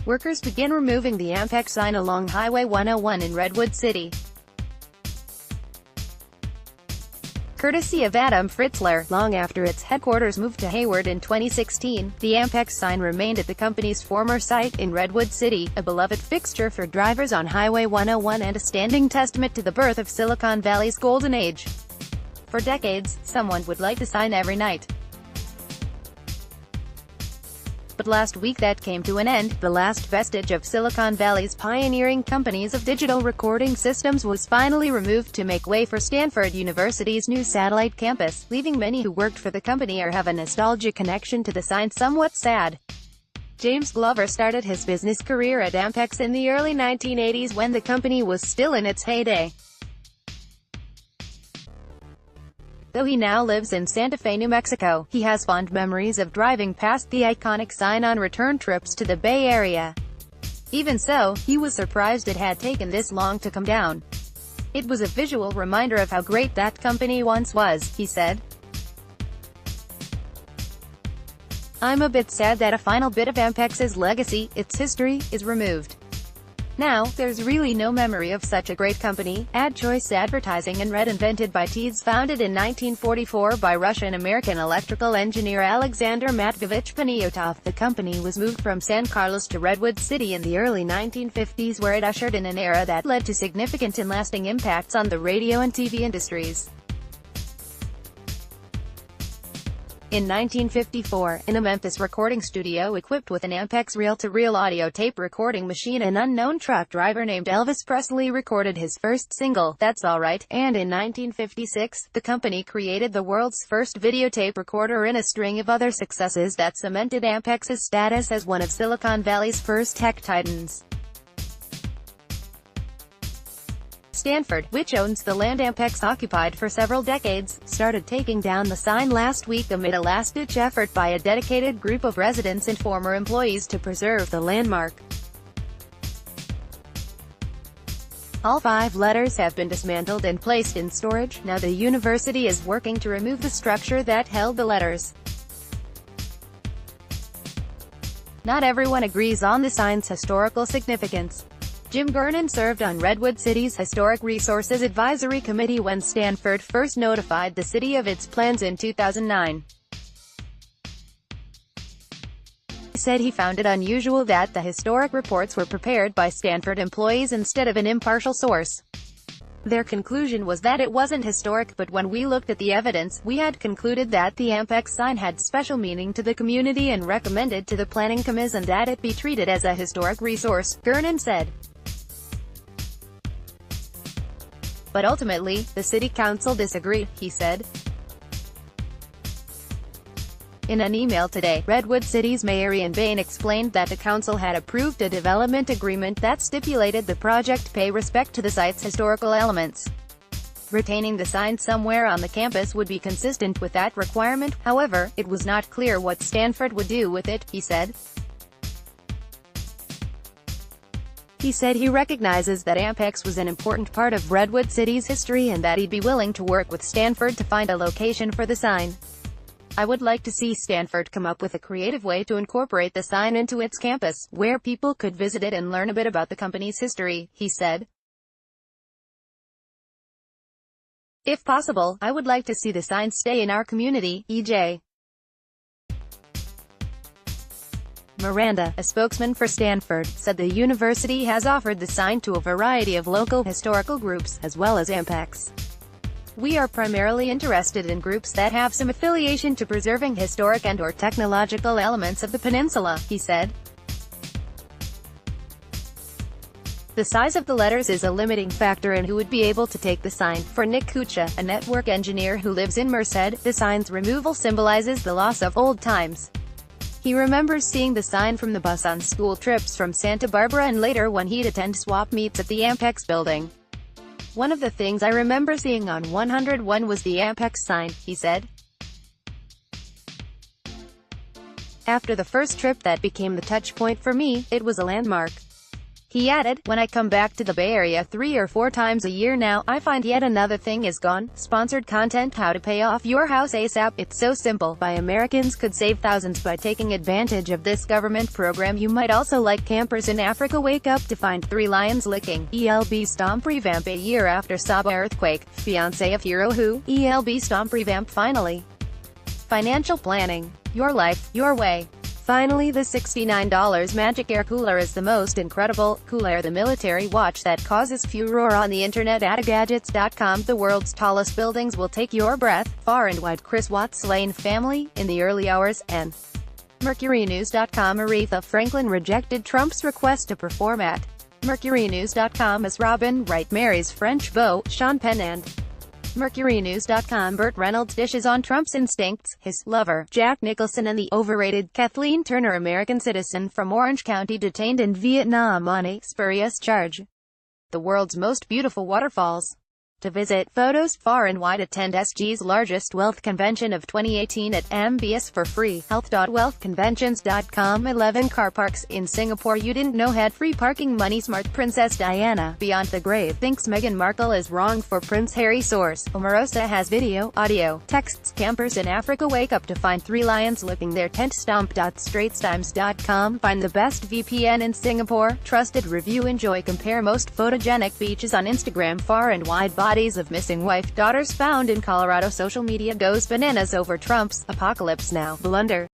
Workers begin removing the Ampex sign along Highway 101 in Redwood City. Courtesy of Adam Fritzler, long after its headquarters moved to Hayward in 2016, the Ampex sign remained at the company's former site in Redwood City, a beloved fixture for drivers on Highway 101 and a standing testament to the birth of Silicon Valley's golden age. For decades, someone would light the sign every night. But last week that came to an end. The last vestige of Silicon Valley's pioneering companies of digital recording systems was finally removed to make way for Stanford University's new satellite campus, leaving many who worked for the company or have a nostalgic connection to the sign somewhat sad. James Glover started his business career at Ampex in the early 1980s when the company was still in its heyday. Though he now lives in Santa Fe, New Mexico, he has fond memories of driving past the iconic sign on return trips to the Bay Area. Even so, he was surprised it had taken this long to come down. "It was a visual reminder of how great that company once was," he said. "I'm a bit sad that a final bit of Ampex's legacy, its history, is removed. Now, there's really no memory of such a great company." Ad Choice Advertising and Red, invented by Teads, founded in 1944 by Russian-American electrical engineer Alexander Matveevich Paniotov. The company was moved from San Carlos to Redwood City in the early 1950s, where it ushered in an era that led to significant and lasting impacts on the radio and TV industries. In 1954, in a Memphis recording studio equipped with an Ampex reel-to-reel audio tape recording machine, an unknown truck driver named Elvis Presley recorded his first single, "That's Alright," and in 1956, the company created the world's first videotape recorder in a string of other successes that cemented Ampex's status as one of Silicon Valley's first tech titans. Stanford, which owns the land Ampex occupied for several decades, started taking down the sign last week amid a last-ditch effort by a dedicated group of residents and former employees to preserve the landmark. All 5 letters have been dismantled and placed in storage. Now the university is working to remove the structure that held the letters. Not everyone agrees on the sign's historical significance. Jim Gernon served on Redwood City's Historic Resources Advisory Committee when Stanford first notified the city of its plans in 2009. He said he found it unusual that the historic reports were prepared by Stanford employees instead of an impartial source. Their conclusion was that it wasn't historic, but when we looked at the evidence, we had concluded that the Ampex sign had special meaning to the community and recommended to the Planning Commission that it be treated as a historic resource, Gernon said. But ultimately, the city council disagreed, he said. In an email today, Redwood City's Mayor Ian Bain explained that the council had approved a development agreement that stipulated the project pay respect to the site's historical elements. Retaining the sign somewhere on the campus would be consistent with that requirement. However, it was not clear what Stanford would do with it, he said. He said he recognizes that Ampex was an important part of Redwood City's history and that he'd be willing to work with Stanford to find a location for the sign. "I would like to see Stanford come up with a creative way to incorporate the sign into its campus, where people could visit it and learn a bit about the company's history," he said. "If possible, I would like to see the sign stay in our community." E.J. Miranda, a spokesman for Stanford, said the university has offered the sign to a variety of local historical groups, as well as Ampex. "We are primarily interested in groups that have some affiliation to preserving historic and/or technological elements of the peninsula," he said. "The size of the letters is a limiting factor in who would be able to take the sign. For Nick Kucha, a network engineer who lives in Merced, the sign's removal symbolizes the loss of old times. He remembers seeing the sign from the bus on school trips from Santa Barbara and later when he'd attend swap meets at the Ampex building. One of the things I remember seeing on 101 was the Ampex sign," he said. "After the first trip that became the touch point for me, it was a landmark." He added, "When I come back to the Bay Area 3 or 4 times a year now, I find yet another thing is gone. Sponsored content, how to pay off your house ASAP. It's so simple. Buy Americans could save thousands by taking advantage of this government program. You might also like campers in Africa. Wake up to find 3 lions licking. ELB Stomp revamp a year after Sabah earthquake. Fiancé of hero who? ELB Stomp revamp finally. Financial planning. Your life, your way. Finally, the $69 Magic Air Cooler is the most incredible cooler. The military watch that causes furor on the internet at gadgets.com. The world's tallest buildings will take your breath far and wide. Chris Watts slain family in the early hours, and MercuryNews.com. Aretha Franklin rejected Trump's request to perform at MercuryNews.com as Robin Wright marries French beau Sean Penn, and MercuryNews.com. Burt Reynolds dishes on Trump's instincts, his lover, Jack Nicholson, and the overrated Kathleen Turner, American citizen from Orange County, detained in Vietnam on a spurious charge. The world's most beautiful waterfalls to visit. Photos far and wide. Attend SG's largest wealth convention of 2018 at MBS for free. Health.wealthconventions.com. 11 car parks in Singapore you didn't know had free parking. Money smart. Princess Diana beyond the grave thinks Meghan Markle is wrong for Prince Harry. Source: Omarosa has video, audio, texts. Campers in Africa wake up to find 3 lions licking their tent. Stomp.straightstimes.com. Find the best VPN in Singapore. Trusted review. Enjoy. Compare most photogenic beaches on Instagram. Far and wide. Bodies of missing wife, daughters found in Colorado. Social media goes bananas over Trump's Apocalypse Now blunder.